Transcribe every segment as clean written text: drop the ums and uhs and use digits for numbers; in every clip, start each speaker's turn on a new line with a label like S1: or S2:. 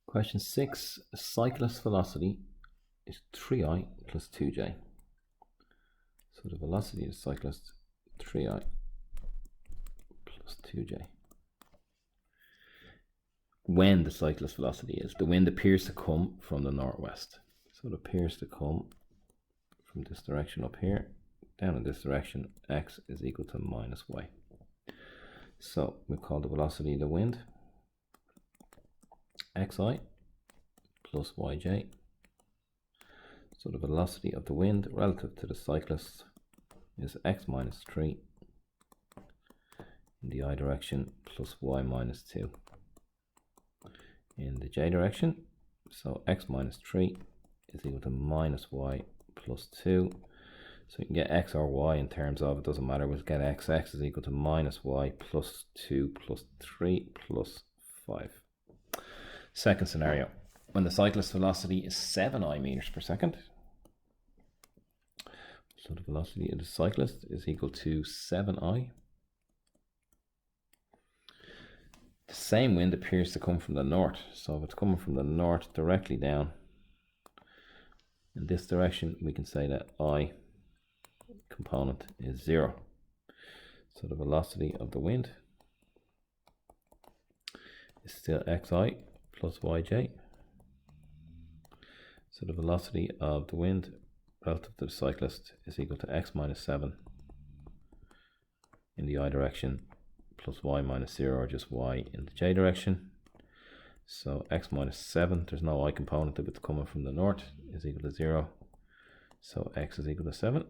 S1: Question 6. Cyclist velocity is 3i plus 2j. So the velocity of the cyclist 3i plus 2j. When the cyclist velocity is, the wind appears to come from the northwest. So it appears to come from this direction up here, down in this direction, x is equal to minus y. So we call the velocity of the wind xi plus yj. So the velocity of the wind relative to the cyclist is x minus 3 in the I direction plus y minus 2 in the j direction. So x minus 3 is equal to minus y plus 2. So you can get x or y in terms of, it doesn't matter, we'll get x is equal to minus y plus 2 plus 3 plus 5. Second scenario, when the cyclist velocity is 7i meters per second. So the velocity of the cyclist is equal to 7i. The same wind appears to come from the north. So if it's coming from the north directly down in this direction, we can say that I component is 0. So the velocity of the wind is still xi plus yj. So the velocity of the wind relative to the cyclist is equal to x minus 7 in the I direction plus y minus 0, or just y in the j direction. So x minus 7, there's no I component if it's coming from the north, is equal to 0. So x is equal to 7.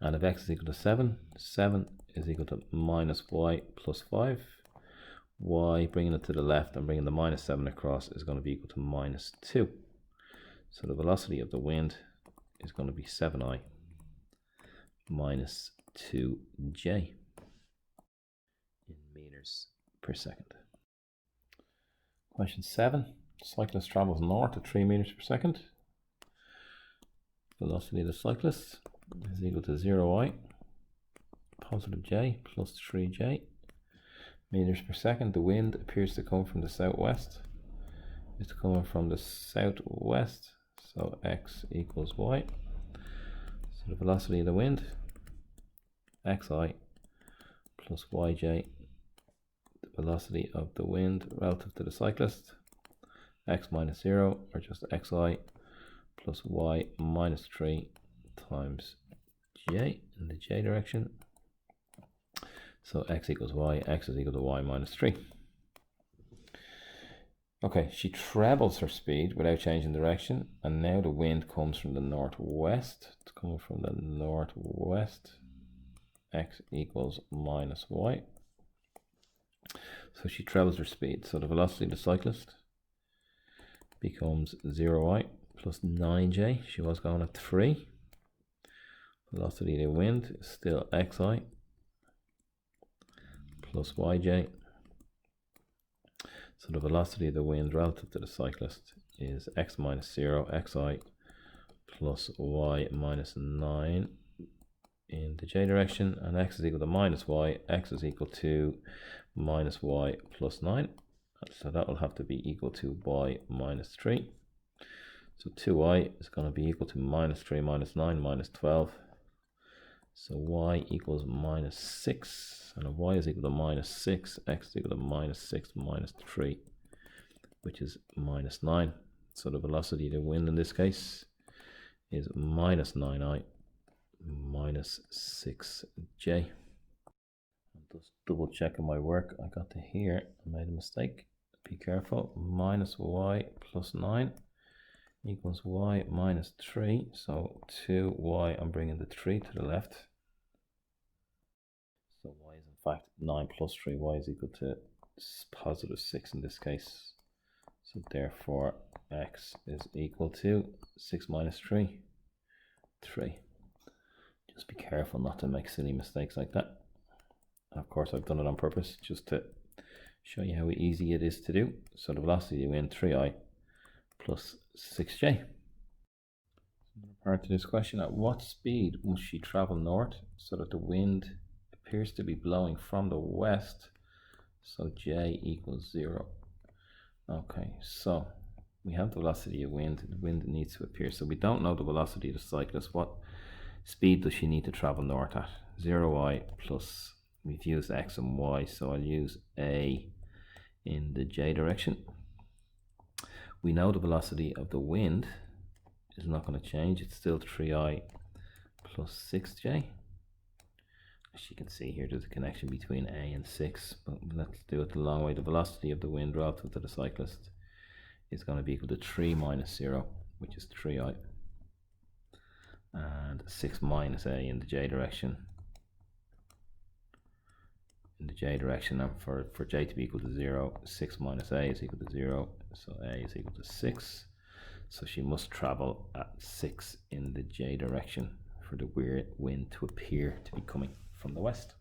S1: And if x is equal to 7, 7 is equal to minus y plus 5. Y, bringing it to the left and bringing the minus 7 across, is going to be equal to minus 2. So the velocity of the wind is going to be 7i minus 2j in meters per second. Question 7. Cyclist travels north at 3 meters per second. Velocity of the cyclist is equal to 0i positive j plus 3j meters per second. The wind appears to come from the southwest. It's coming from the southwest, so x equals y. So the velocity of the wind xi plus yj. The velocity of the wind relative to the cyclist x minus 0, or just xi plus y minus 3 times j in the j direction. So x equals y, x is equal to y minus 3. Okay, she trebles her speed without changing direction, and now the wind comes from the northwest. It's coming from the northwest. X equals minus y. So she trebles her speed. So the velocity of the cyclist becomes 0i plus 9j. She was going at 3. Velocity of the wind is still xi plus yj. So the velocity of the wind relative to the cyclist is x minus 0, xi plus y minus 9 in the j direction, and x is equal to minus y, x is equal to minus y plus 9. So that will have to be equal to y minus 3. So 2y is going to be equal to minus 3 minus 9 minus 12. So y equals minus 6, and if y is equal to minus 6, x is equal to minus 6 minus 3, which is minus 9. So the velocity of the wind in this case is minus 9i minus 6j. I'm just double checking my work. I got to here, I made a mistake. Be careful. Minus y plus 9 equals y minus 3. So 2y, I'm bringing the 3 to the left. So y is in fact 9 plus 3. Y is equal to positive 6 in this case. So therefore x is equal to 6 minus 3, 3. Just be careful not to make silly mistakes like that. And of course I've done it on purpose just to show you how easy it is to do. So the velocity of the wind 3i plus 6j. Another part to this question: at what speed must she travel north so that the wind appears to be blowing from the west, so j equals 0? Okay, so we have the velocity of wind. The wind needs to appear. So we don't know the velocity of the cyclist. What speed does she need to travel north at? 0y plus, we've used x and y, so I'll use a in the j direction. We know the velocity of the wind is not going to change. It's still 3i plus 6j. As you can see here, there's a connection between a and 6, but let's do it the long way. The velocity of the wind relative to the cyclist is going to be equal to 3 minus 0, which is 3i, and 6 minus a in the j direction. In the j direction, and for j to be equal to 0, 6 minus a is equal to 0, so a is equal to 6. So she must travel at 6 in the j direction for the wind to appear to be coming from the west.